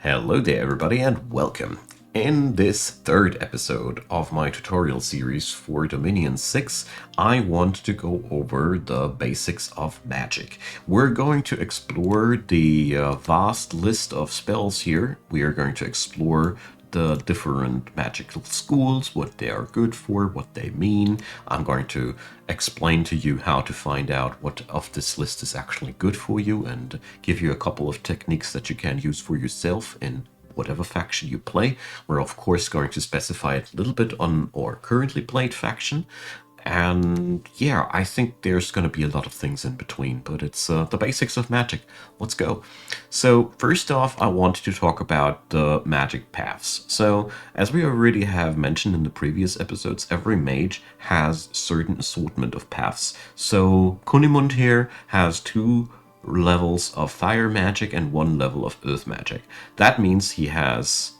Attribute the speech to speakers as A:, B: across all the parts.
A: Hello there everybody and welcome. In this third episode of my tutorial series for Dominion 6, I want to go over the basics of magic. We're going to explore the vast list of spells here. We are going to explore the different magical schools, what they are good for, what they mean. I'm going to explain to you how to find out what of this list is actually good for you and give you a couple of techniques that you can use for yourself in whatever faction you play. We're of course going to specify it a little bit on our currently played faction. And yeah, I think there's going to be a lot of things in between, but it's the basics of magic. Let's go. So first off, I want to talk about the magic paths. So as we already have mentioned in the previous episodes, every mage has certain assortment of paths. So Kunimund here has 2 levels of fire magic and 1 level of earth magic. That means he has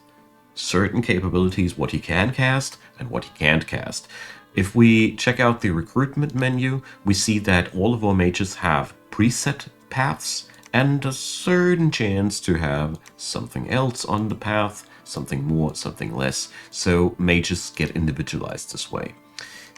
A: certain capabilities, what he can cast and what he can't cast. If we check out the recruitment menu, we see that all of our mages have preset paths and a certain chance to have something else on the path, something more, something less. So mages get individualized this way.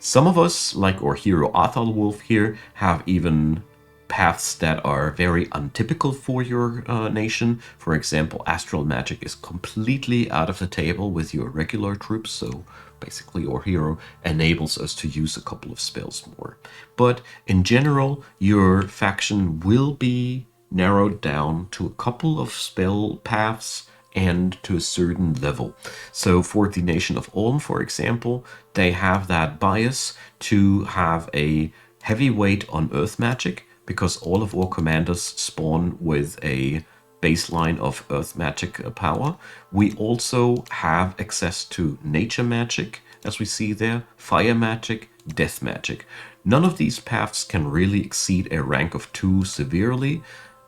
A: Some of us, like our hero Athalwulf here, have even paths that are very untypical for your nation. For example, astral magic is completely out of the table with your regular troops, so basically your hero enables us to use a couple of spells more. But in general, your faction will be narrowed down to a couple of spell paths and to a certain level. So for the Nation of Ulm, for example, they have that bias to have a heavy weight on earth magic, because all of our commanders spawn with a baseline of earth magic power. We also have access to nature magic, as we see there, fire magic, death magic. None of these paths can really exceed a rank of 2 severely,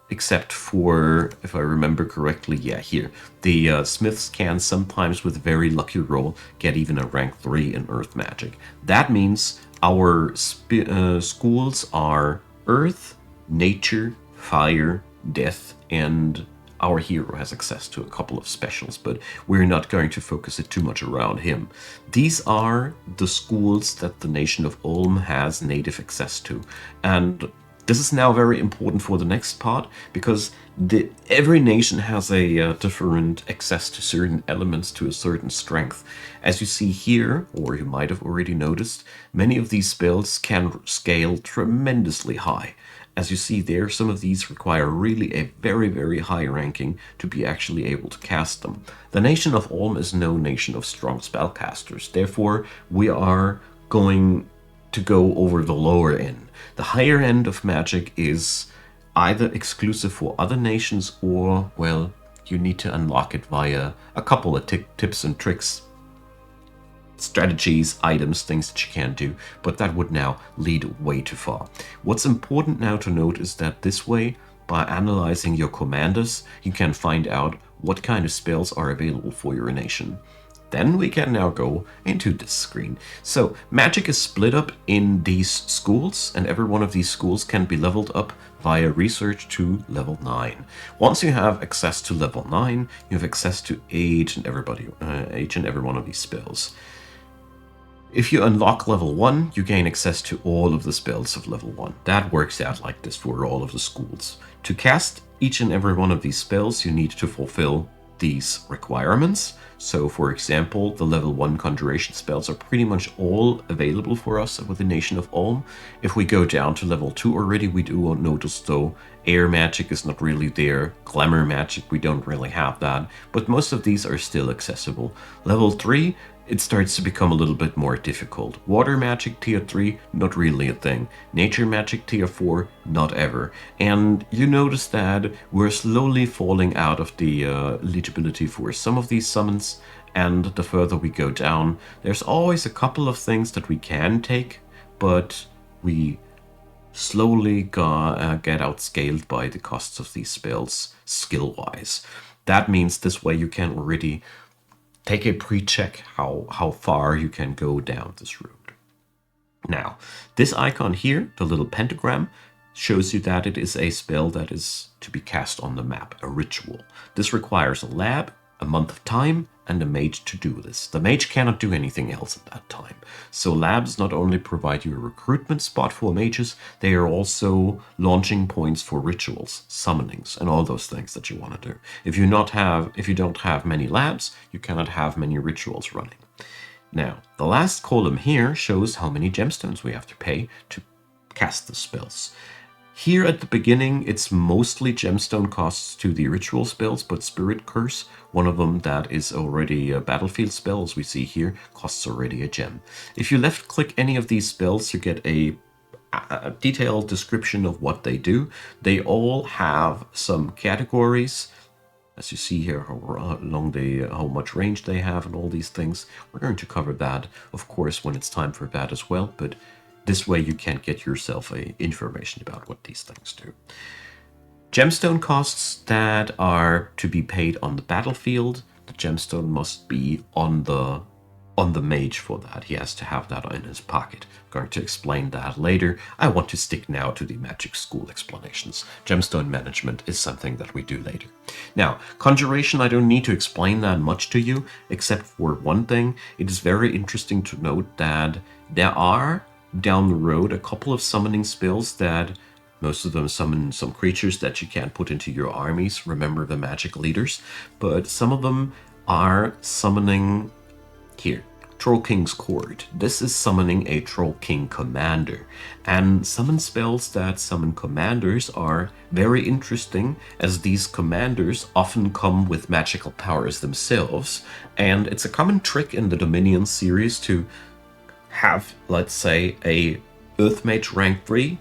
A: except for, if I remember correctly, yeah, here. The smiths can sometimes, with a very lucky roll, get even a rank 3 in earth magic. That means our schools are earth, nature, fire, death, and our hero has access to a couple of specials, but we're not going to focus it too much around him. These are the schools that the Nation of Ulm has native access to, and this is now very important for the next part, because every nation has a different access to certain elements to a certain strength. As you see here, or you might have already noticed, many of these spells can scale tremendously high. As you see there, some of these require really a very, very high ranking to be actually able to cast them. The Nation of Ulm is no nation of strong spellcasters, therefore we are going to go over the lower end. The higher end of magic is either exclusive for other nations or, well, you need to unlock it via a couple of tips and tricks, strategies, items, things that you can do, but that would now lead way too far. What's important now to note is that this way, by analyzing your commanders, you can find out what kind of spells are available for your nation. Then we can now go into this screen. So magic is split up in these schools, and every one of these schools can be leveled up via research to level 9. Once you have access to level 9, you have access to each and every one of these spells. If you unlock level 1, you gain access to all of the spells of level 1. That works out like this for all of the schools. To cast each and every one of these spells, you need to fulfill these requirements. So for example, the level 1 conjuration spells are pretty much all available for us with the Nation of Ulm. If we go down to level 2 already, we do notice though air magic is not really there, glamour magic, we don't really have that, but most of these are still accessible. Level 3, it starts to become a little bit more difficult. Water magic tier 3, not really a thing. Nature magic tier 4, not ever. And you notice that we're slowly falling out of the eligibility for some of these summons, and the further we go down, there's always a couple of things that we can take, but we slowly get outscaled by the costs of these spells skill-wise. That means this way you can already take a pre-check how far you can go down this route. Now, this icon here, the little pentagram, shows you that it is a spell that is to be cast on the map, a ritual. This requires a lab, a month of time, and a mage to do this. The mage cannot do anything else at that time. So labs not only provide you a recruitment spot for mages, they are also launching points for rituals, summonings, and all those things that you want to do. If you don't have many labs, you cannot have many rituals running. Now, the last column here shows how many gemstones we have to pay to cast the spells. Here at the beginning, it's mostly gemstone costs to the ritual spells, but Spirit Curse, one of them that is already a battlefield spell, as we see here, costs already a gem. If you left click any of these spells, you get a detailed description of what they do. They all have some categories, as you see here, how much range they have and all these things. We're going to cover that, of course, when it's time for that as well, but this way you can get yourself information about what these things do. Gemstone costs that are to be paid on the battlefield. The gemstone must be on the mage for that. He has to have that in his pocket. I'm going to explain that later. I want to stick now to the magic school explanations. Gemstone management is something that we do later. Now, conjuration, I don't need to explain that much to you, except for one thing. It is very interesting to note that there are down the road a couple of summoning spells that most of them summon some creatures that you can't put into your armies. Remember the magic leaders, but some of them are summoning here. Troll King's Court. This is summoning a Troll King commander, and summon spells that summon commanders are very interesting, as these commanders often come with magical powers themselves, and it's a common trick in the Dominion series to have, let's say, a Earth Mage rank 3,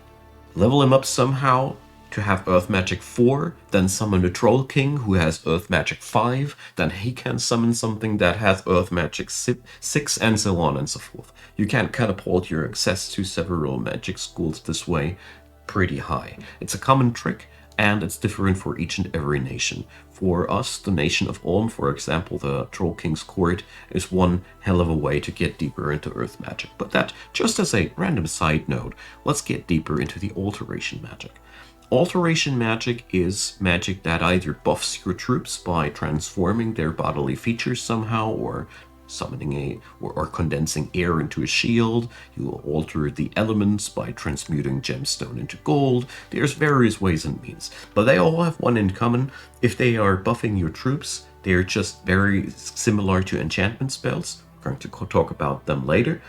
A: level him up somehow to have Earth Magic 4, then summon a Troll King who has Earth Magic 5, then he can summon something that has Earth Magic 6, and so on and so forth. You can catapult your access to several magic schools this way pretty high. It's a common trick, and it's different for each and every nation. For us, the nation of Ulm, for example, the Troll King's Court, is one hell of a way to get deeper into Earth magic. But that, just as a random side note, let's get deeper into the alteration magic. Alteration magic is magic that either buffs your troops by transforming their bodily features somehow, or summoning or condensing air into a shield. You will alter the elements by transmuting gemstone into gold. There's various ways and means, but they all have one in common. If they are buffing your troops, they're just very similar to enchantment spells. We're going to talk about them later.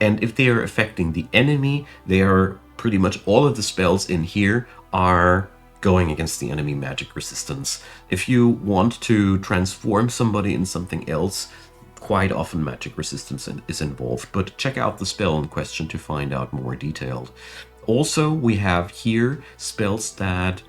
A: And if they are affecting the enemy, they are pretty much all of the spells in here are going against the enemy magic resistance. If you want to transform somebody in something else, quite often magic resistance is involved, but check out the spell in question to find out more detailed. Also, we have here spells that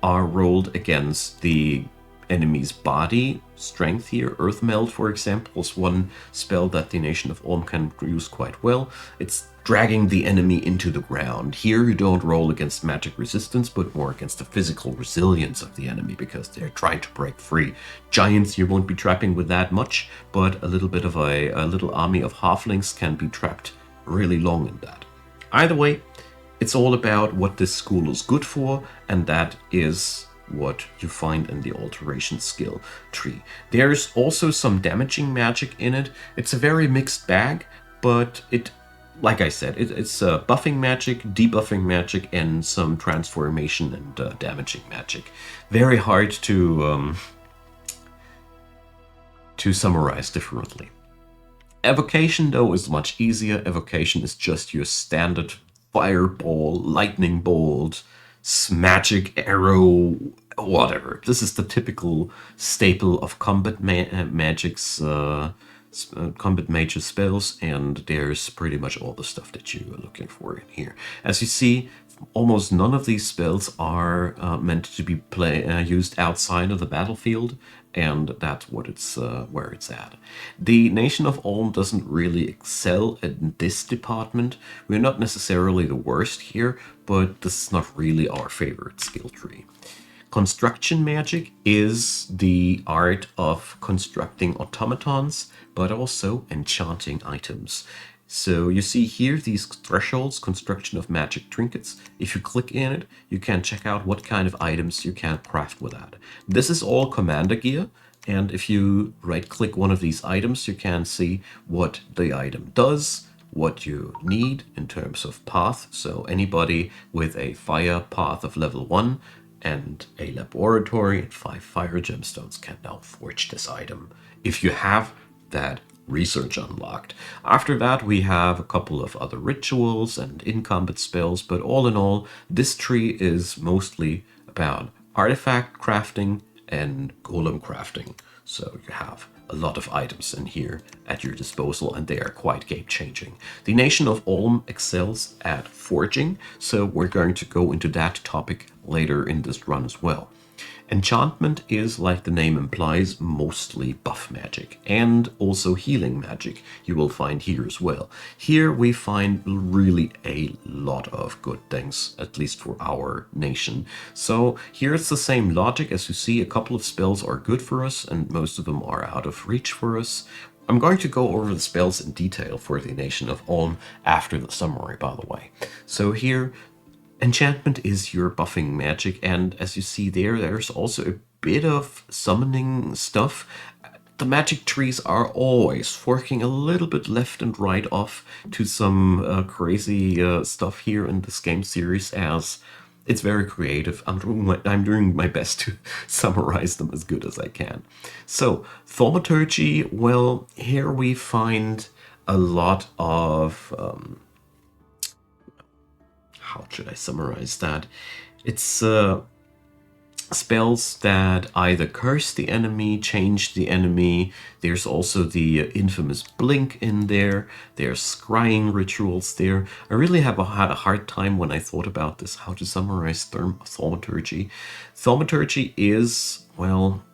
A: are rolled against the enemy's body strength here. Earth Meld, for example, is one spell that the Nation of Ulm can use quite well. It's dragging the enemy into the ground. Here you don't roll against magic resistance, but more against the physical resilience of the enemy, because they're trying to break free. Giants you won't be trapping with that much, but a little bit of a little army of halflings can be trapped really long in that. Either way, it's all about what this school is good for, and that is what you find in the alteration skill tree. There's also some damaging magic in it. It's a very mixed bag, but like I said, it's buffing magic, debuffing magic, and some transformation and damaging magic. Very hard to summarize differently. Evocation, though, is much easier. Evocation is just your standard fireball, lightning bolt, magic arrow, whatever. This is the typical staple of combat magics. Combat mages spells, and there's pretty much all the stuff that you are looking for in here. As you see, almost none of these spells are meant to be used outside of the battlefield, and that's what where it's at. The Nation of Ulm doesn't really excel in this department. We're not necessarily the worst here, but this is not really our favorite skill tree. Construction magic is the art of constructing automatons, but also enchanting items. So you see here these thresholds, construction of magic trinkets. If you click in it, you can check out what kind of items you can craft with that. This is all commander gear. And if you right click one of these items, you can see what the item does, what you need in terms of path. So anybody with a fire path of level 1 and a laboratory and 5 fire gemstones can now forge this item if you have that research unlocked. After that, we have a couple of other rituals and incombat spells, but all in all, this tree is mostly about artifact crafting and golem crafting. So you have a lot of items in here at your disposal, and they are quite game-changing. The Nation of Ulm excels at forging, so we're going to go into that topic later in this run as well. Enchantment is, like the name implies, mostly buff magic and also healing magic you will find here as well. Here we find really a lot of good things, at least for our nation. So here it's the same logic. As you see, a couple of spells are good for us and most of them are out of reach for us. I'm going to go over the spells in detail for the Nation of Ulm after the summary, by the way. So here, enchantment is your buffing magic, and as you see there, there's also a bit of summoning stuff. The magic trees are always forking a little bit left and right off to some crazy stuff here in this game series, as it's very creative. I'm doing my best to summarize them as good as I can. So, thaumaturgy, well, here we find a lot of how should I summarize that? It's spells that either curse the enemy, change the enemy. There's also the infamous blink in there. There's scrying rituals there. I really had a hard time when I thought about this, how to summarize thaumaturgy. Thaumaturgy is, well,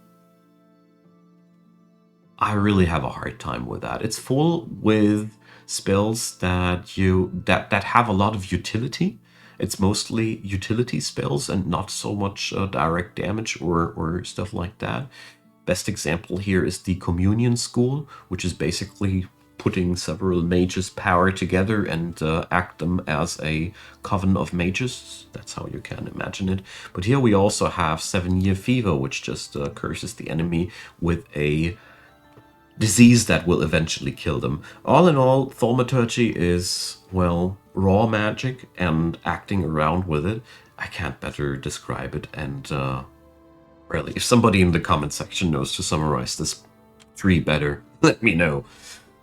A: I really have a hard time with that. It's full with spells that have a lot of utility. It's mostly utility spells and not so much direct damage or stuff like that. Best example here is the Communion School, which is basically putting several mages' power together and act them as a coven of mages. That's how you can imagine it. But here we also have 7-Year Fever, which just curses the enemy with a disease that will eventually kill them. All in all, thaumaturgy is, well, raw magic and acting around with it. I can't better describe it, and really, if somebody in the comment section knows to summarize this tree better, let me know.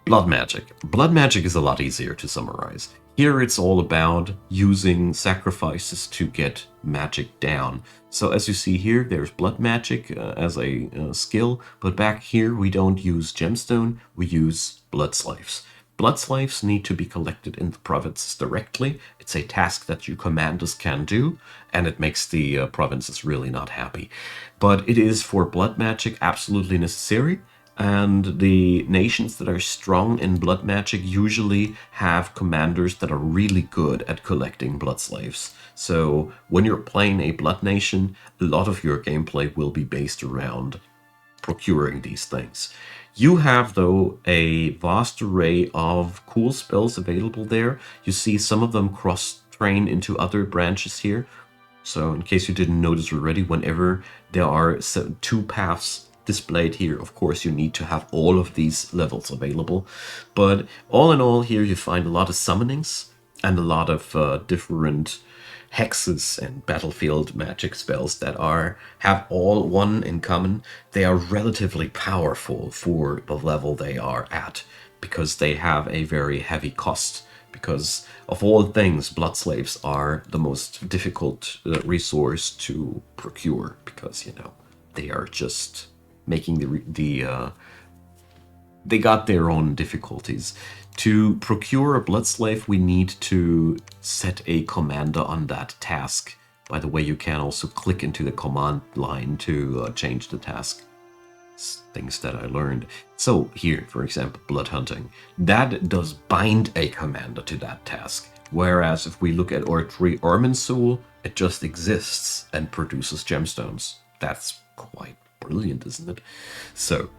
A: Blood magic. Blood magic is a lot easier to summarize. Here it's all about using sacrifices to get magic down. So as you see here, there's blood magic as a skill, but back here we don't use gemstone, we use blood slaves. Blood slaves need to be collected in the provinces directly. It's a task that your commanders can do, and it makes the provinces really not happy. But it is for blood magic absolutely necessary. And the nations that are strong in blood magic usually have commanders that are really good at collecting blood slaves. So when you're playing a blood nation, a lot of your gameplay will be based around procuring these things. You have, though, a vast array of cool spells available there. You see some of them cross-train into other branches here. So in case you didn't notice already, whenever there are 2 paths displayed here, of course you need to have all of these levels available. But all in all, here you find a lot of summonings and a lot of different hexes and battlefield magic spells that have all one in common. They are relatively powerful for the level they are at, because they have a very heavy cost. Because of all things, blood slaves are the most difficult resource to procure, because, you know, they are just making they got their own difficulties. To procure a blood slave, we need to set a commander on that task. By the way, you can also click into the command line to change the task. Things that I learned. So here, for example, blood hunting. That does bind a commander to that task. Whereas if we look at our tree Arminsul, it just exists and produces gemstones. That's quite brilliant, isn't it? So,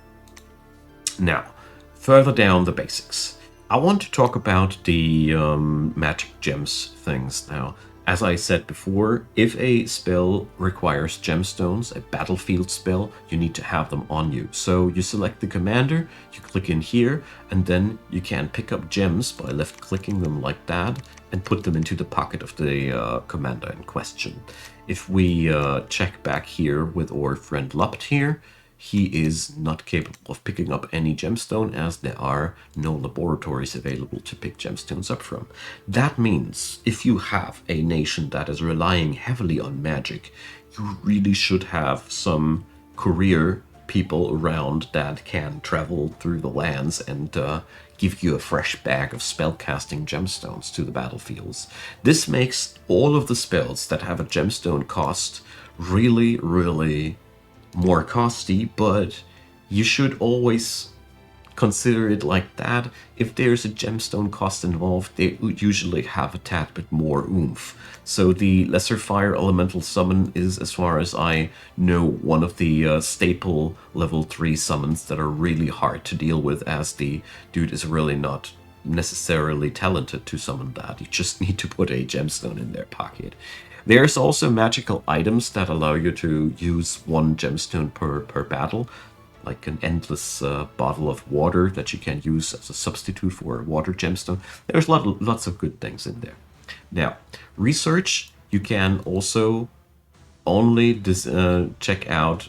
A: now, further down the basics. I want to talk about the magic gems things now. As I said before, if a spell requires gemstones, a battlefield spell, you need to have them on you. So you select the commander, you click in here, and then you can pick up gems by left clicking them like that and put them into the pocket of the commander in question. If we check back here with our friend Lopt here, he is not capable of picking up any gemstone as there are no laboratories available to pick gemstones up from. That means if you have a nation that is relying heavily on magic, you really should have some courier people around that can travel through the lands and give you a fresh bag of spellcasting gemstones to the battlefields. This makes all of the spells that have a gemstone cost really, really more costly, but you should always consider it like that. If there's a gemstone cost involved, they usually have a tad bit more oomph. So the Lesser Fire Elemental Summon is, as far as I know, one of the staple level 3 summons that are really hard to deal with, as the dude is really not necessarily talented to summon that. You just need to put a gemstone in their pocket. There's also magical items that allow you to use one gemstone per battle, like an endless bottle of water that you can use as a substitute for a water gemstone. There's lots of good things in there. Now, research, you can also only check out,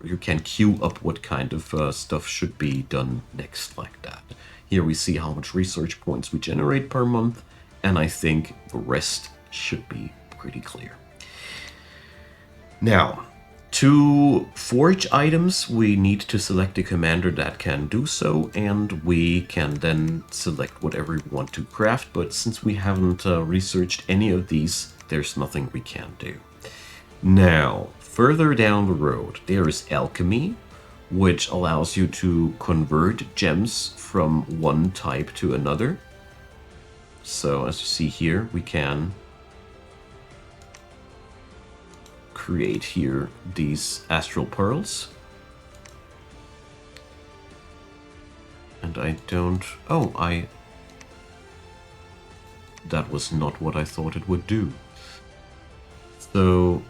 A: you can queue up what kind of stuff should be done next like that. Here we see how much research points we generate per month, and I think the rest should be pretty clear. Now, to forge items, we need to select a commander that can do so, and we can then select whatever we want to craft, but since we haven't researched any of these, there's nothing we can do. Now, further down the road, there is alchemy, which allows you to convert gems from one type to another. So as you see here, we can create here these astral pearls. And I don't... Oh, that was not what I thought it would do. So...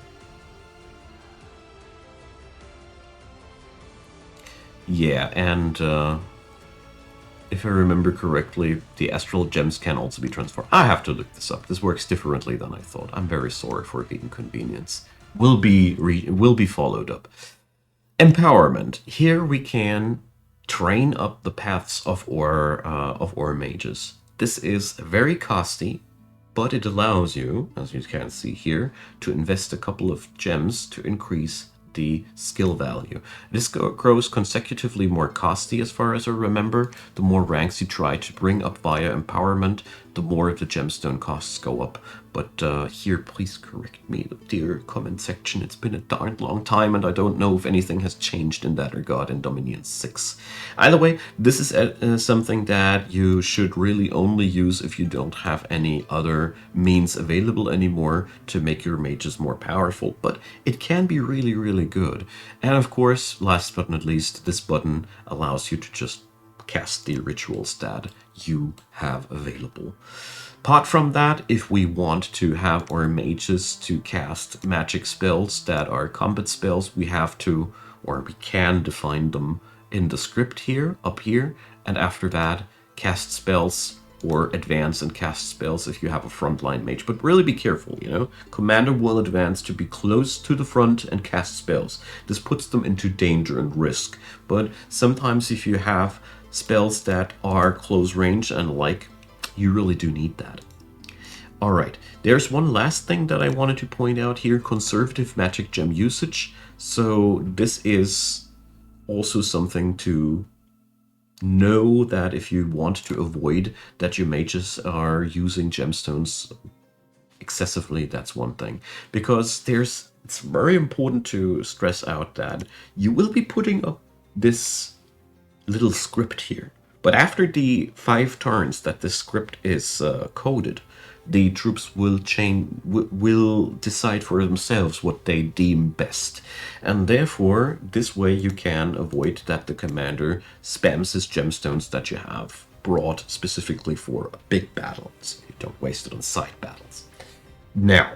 A: yeah, and if I remember correctly, the astral gems can also be transformed. I have to look this up. This works differently than I thought. I'm very sorry for the inconvenience. Will be followed up. Empowerment. Here we can train up the paths of our mages. This is very costly, but it allows you, as you can see here, to invest a couple of gems to increase the skill value. This grows consecutively more costly, as far as I remember. The more ranks you try to bring up via empowerment, the more the gemstone costs go up. But here, please correct me, dear comment section. It's been a darn long time, and I don't know if anything has changed in that regard in Dominion 6. Either way, this is something that you should really only use if you don't have any other means available anymore to make your mages more powerful. But it can be really, really good. And of course, last but not least, this button allows you to just cast the rituals that you have available. Apart from that, if we want to have our mages to cast magic spells that are combat spells, we have to, or we can define them in the script here, up here, and after that, cast spells or advance and cast spells if you have a frontline mage. But really be careful, you know. Commander will advance to be close to the front and cast spells. This puts them into danger and risk. But sometimes if you have spells that are close range and like, you really do need that. Alright, there's one last thing that I wanted to point out here, conservative magic gem usage. So this is also something to know, that if you want to avoid that your mages are using gemstones excessively, that's one thing. Because it's very important to stress out that you will be putting up this little script here. But after the 5 turns that this script is coded, the troops will decide for themselves what they deem best. And therefore, this way you can avoid that the commander spams his gemstones that you have brought specifically for big battles. You don't waste it on side battles. Now,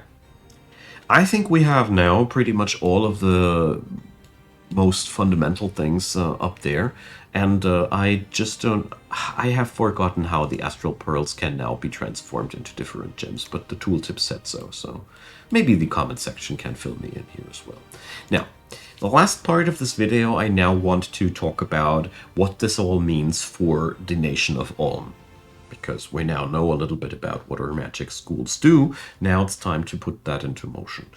A: I think we have now pretty much all of the most fundamental things up there. And I just don't. I have forgotten how the astral pearls can now be transformed into different gems, but the tooltip said so. So maybe the comment section can fill me in here as well. Now, the last part of this video, I now want to talk about what this all means for the nation of Ulm. Because we now know a little bit about what our magic schools do, now it's time to put that into motion.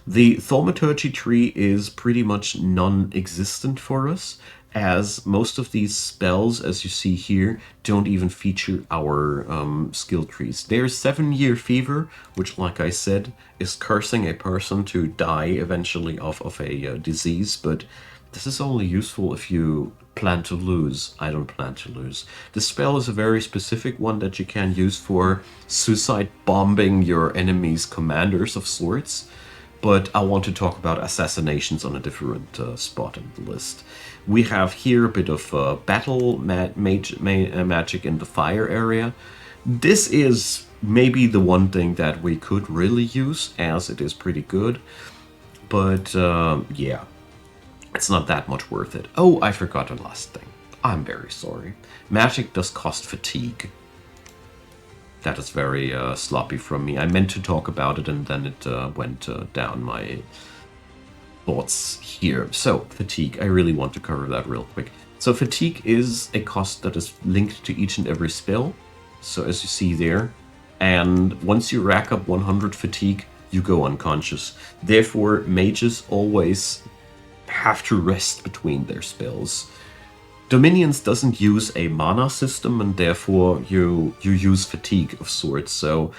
A: The thaumaturgy tree is pretty much non-existent for us, as most of these spells, as you see here, don't even feature our skill trees. There's 7-Year Fever, which, like I said, is cursing a person to die eventually of a disease, but this is only useful if you plan to lose. I don't plan to lose. The spell is a very specific one that you can use for suicide bombing your enemy's commanders of sorts, but I want to talk about assassinations on a different spot in the list. We have here a bit of battle magic in the fire area. This is maybe the one thing that we could really use, as it is pretty good, but yeah. It's not that much worth it. Oh, I forgot the last thing. I'm very sorry. Magic does cost fatigue. That is very sloppy from me. I meant to talk about it and then it went down my thoughts here. So, fatigue. I really want to cover that real quick. So, fatigue is a cost that is linked to each and every spell. So, as you see there. And once you rack up 100 fatigue, you go unconscious. Therefore, mages always have to rest between their spells. Dominions doesn't use a mana system, and therefore you use fatigue of sorts. So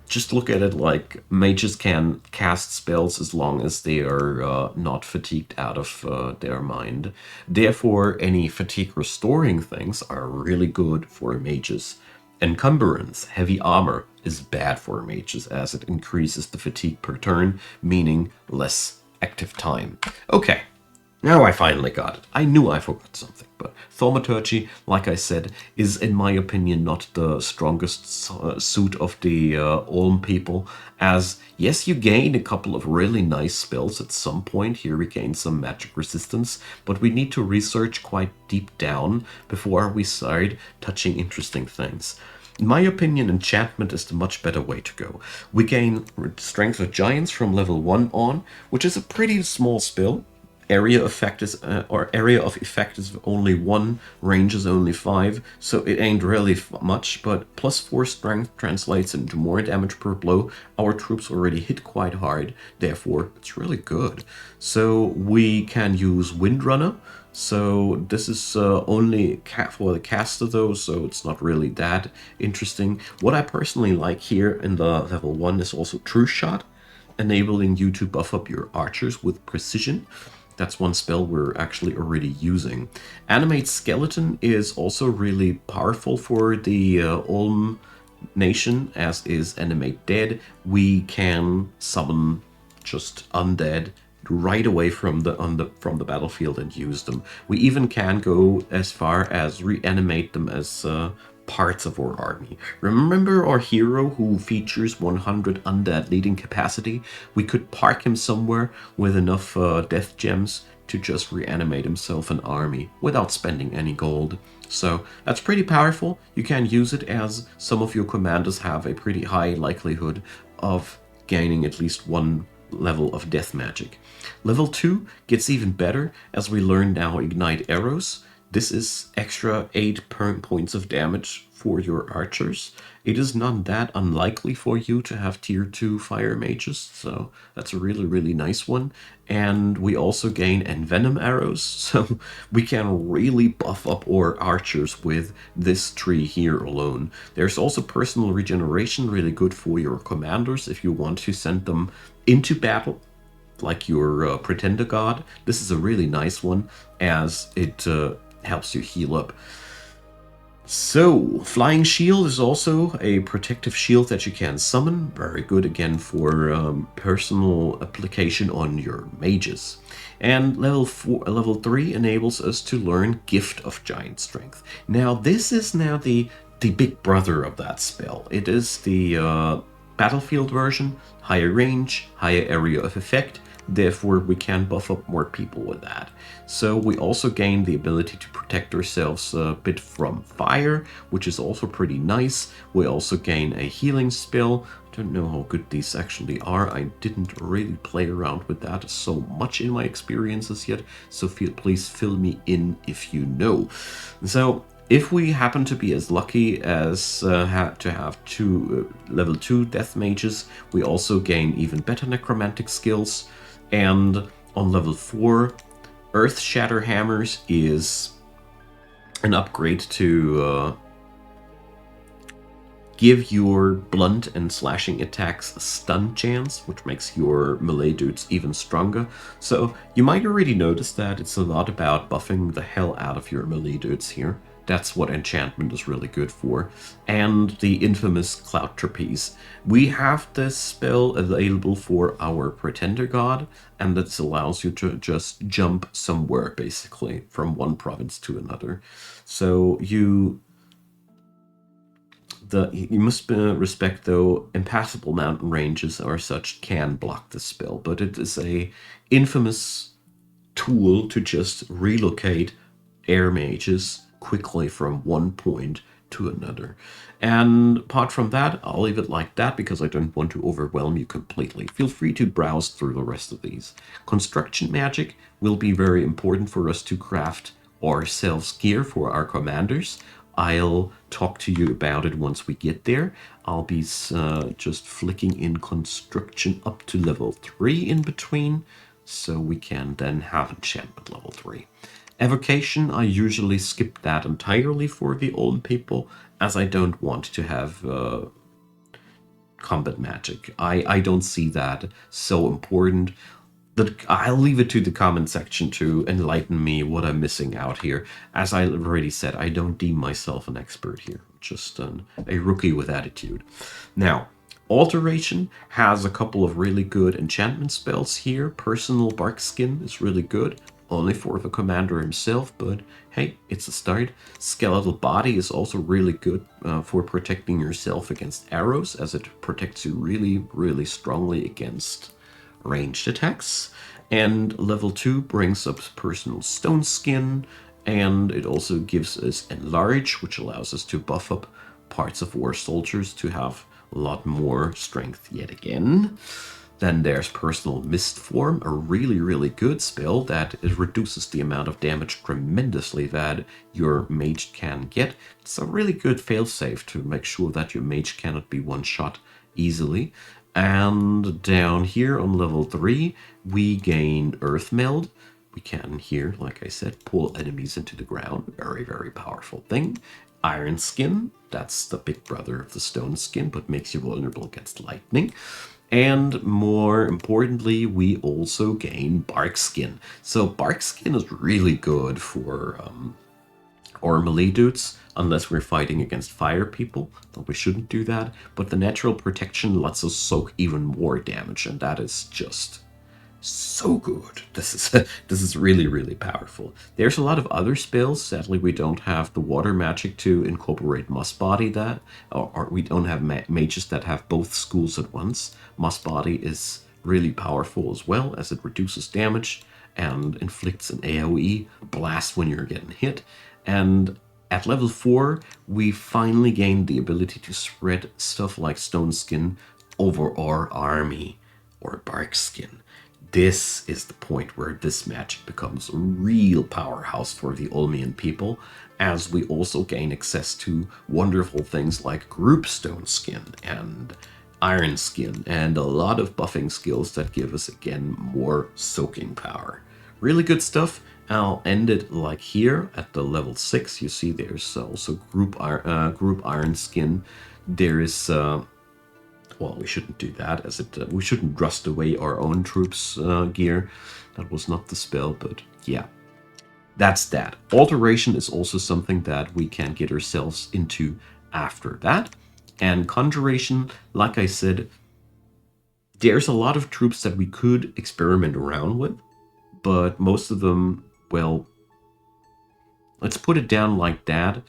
A: just look at it like mages can cast spells as long as they are not fatigued out of their mind. Therefore, any fatigue restoring things are really good for mages. Encumbrance, heavy armor, is bad for mages as it increases the fatigue per turn, meaning less active time. Okay. Now I finally got it. I knew I forgot something, but thaumaturgy, like I said, is in my opinion not the strongest suit of the Ulm people, as yes, you gain a couple of really nice spells at some point. Here we gain some magic resistance, but we need to research quite deep down before we start touching interesting things. In my opinion, enchantment is the much better way to go. We gain Strength of Giants from level 1 on, which is a pretty small spell. Area effect is area of effect is only 1, range is only 5, so it ain't really much, but +4 strength translates into more damage per blow. Our troops already hit quite hard, therefore it's really good. So we can use Windrunner. So this is only for the caster though, so it's not really that interesting. What I personally like here in the level 1 is also True Shot, enabling you to buff up your archers with precision. That's one spell we're actually already using. Animate Skeleton is also really powerful for the Ulm nation, as is Animate Dead. We can summon just undead right away from the battlefield and use them. We even can go as far as reanimate them as parts of our army. Remember our hero who features 100 undead leading capacity? We could park him somewhere with enough death gems to just reanimate himself an army without spending any gold. So that's pretty powerful. You can use it as some of your commanders have a pretty high likelihood of gaining at least 1 level of death magic. Level 2 gets even better as we learn now Ignite Arrows. This is extra 8 points of damage for your archers. It is not that unlikely for you to have tier 2 fire mages, so that's a really, really nice one. And we also gain Envenom Arrows, so we can really buff up our archers with this tree here alone. There's also Personal Regeneration, really good for your commanders if you want to send them into battle, like your Pretender God. This is a really nice one, as it helps you heal up. So, Flying Shield is also a protective shield that you can summon. Very good again for personal application on your mages. And level 3 enables us to learn Gift of Giant Strength. Now, this is now the big brother of that spell. It is the battlefield version, higher range, higher area of effect. Therefore, we can buff up more people with that. So we also gain the ability to protect ourselves a bit from fire, which is also pretty nice. We also gain a healing spell. I don't know how good these actually are. I didn't really play around with that so much in my experiences yet, so please fill me in if you know. So if we happen to be as lucky as to have two level 2 death mages, we also gain even better necromantic skills. And on level 4, Earth Shatter Hammers is an upgrade to give your blunt and slashing attacks a stun chance, which makes your melee dudes even stronger. So you might already notice that it's a lot about buffing the hell out of your melee dudes here. That's what enchantment is really good for. And the infamous Cloud Trapeze. We have this spell available for our Pretender God, and this allows you to just jump somewhere, basically, from one province to another. So you must respect, though, impassable mountain ranges or such can block the spell, but it is a infamous tool to just relocate air mages quickly from one point to another. And apart from that, I'll leave it like that because I don't want to overwhelm you completely. Feel free to browse through the rest of these. Construction magic will be very important for us to craft ourselves gear for our commanders. I'll talk to you about it once we get there. I'll be just flicking in construction up to level 3 in between, so we can then have enchantment level 3. Evocation, I usually skip that entirely for the old people, as I don't want to have combat magic. I don't see that so important. I'll leave it to the comment section to enlighten me what I'm missing out here. As I already said, I don't deem myself an expert here, just a rookie with attitude. Now, Alteration has a couple of really good enchantment spells here. Personal Bark Skin is really good, only for the commander himself, but hey, it's a start. Skeletal Body is also really good for protecting yourself against arrows, as it protects you really, really strongly against ranged attacks. And level 2 brings up personal stone skin, and it also gives us enlarge, which allows us to buff up parts of our soldiers to have a lot more strength yet again. Then there's personal mist form, a really, really good spell that it reduces the amount of damage tremendously that your mage can get. It's a really good failsafe to make sure that your mage cannot be one shot easily. And down here on level 3, we gain Earth Meld. We can here, like I said, pull enemies into the ground. Very, very powerful thing. Iron Skin, that's the big brother of the Stone Skin, but makes you vulnerable against lightning. And more importantly, we also gain Bark Skin. So Bark Skin is really good for or melee dudes, unless we're fighting against fire people, but we shouldn't do that. But the natural protection lets us soak even more damage, and that is just so good. This is really, really powerful. There's a lot of other spells. Sadly, we don't have the water magic to incorporate Moss Body that, or we don't have mages that have both schools at once. Moss Body is really powerful as well, as it reduces damage and inflicts an AoE blast when you're getting hit. And at level 4, we finally gained the ability to spread stuff like Stone Skin over our army, or Bark Skin. This is the point where this magic becomes a real powerhouse for the Olmian people, as we also gain access to wonderful things like Group Stone Skin and Iron Skin, and a lot of buffing skills that give us, again, more soaking power. Really good stuff. I'll end it like here at the level 6. You see there's also Group Iron Skin. There is... well, we shouldn't do that, as we shouldn't rust away our own troops' gear. That was not the spell, but yeah. That's that. Alteration is also something that we can get ourselves into after that. And conjuration, like I said, there's a lot of troops that we could experiment around with, but most of them, well, let's put it down like that.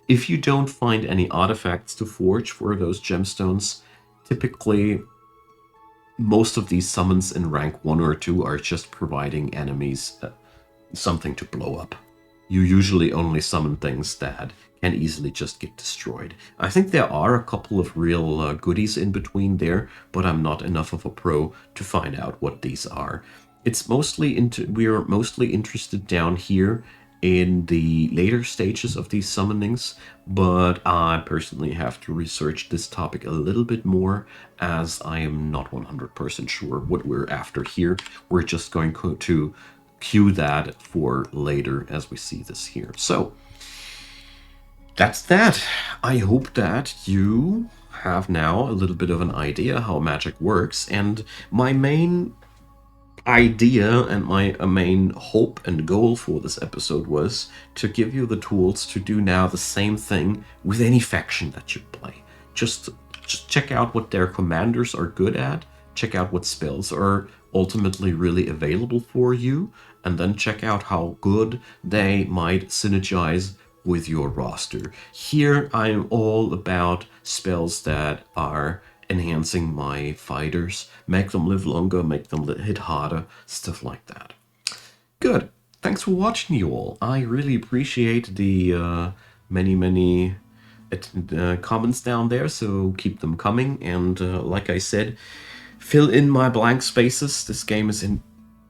A: If you don't find any artifacts to forge for those gemstones, typically most of these summons in rank 1 or 2 are just providing enemies something to blow up. You usually only summon things that can easily just get destroyed. I think there are a couple of real goodies in between there, but I'm not enough of a pro to find out what these are. It's mostly we're mostly interested down here in the later stages of these summonings, but I personally have to research this topic a little bit more, as I am not 100% sure what we're after here. We're just going to cue that for later as we see this here. So that's that. I hope that you have now a little bit of an idea how magic works, and my main idea and my main hope and goal for this episode was to give you the tools to do now the same thing with any faction that you play. Just check out what their commanders are good at, check out what spells are ultimately really available for you, and then check out how good they might synergize with your roster. Here I'm all about spells that are enhancing my fighters, make them live longer, make them hit harder, stuff like that. Good. Thanks for watching, you all. I really appreciate the many comments down there, so keep them coming. And like I said, fill in my blank spaces. This game is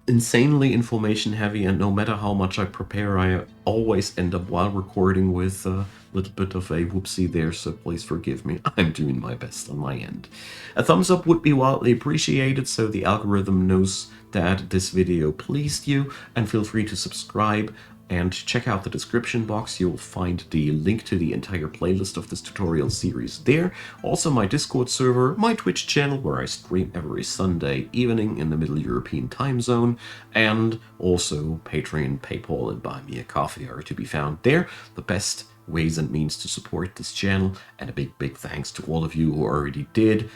A: insanely information heavy, and no matter how much I prepare, I always end up while recording with a little bit of a whoopsie there, so please forgive me. I'm doing my best on my end. A thumbs up would be wildly appreciated so the algorithm knows that this video pleased you, and feel free to subscribe and check out the description box. You'll find the link to the entire playlist of this tutorial series there. Also my Discord server, my Twitch channel where I stream every Sunday evening in the Middle European time zone, and also Patreon, PayPal, and Buy Me a Coffee are to be found there. The best ways and means to support this channel, and a big thanks to all of you who already did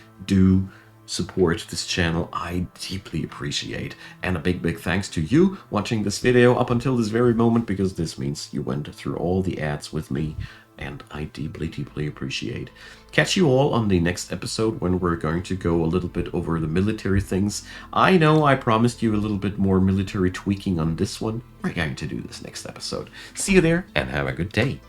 A: support this channel. I deeply appreciate, and a big thanks to you watching this video up until this very moment, because this means you went through all the ads with me, and I deeply appreciate. Catch you all on the next episode when we're going to go a little bit over the military things. I know I promised you a little bit more military tweaking on this one. We're going to do this next episode. See you there, and have a good day.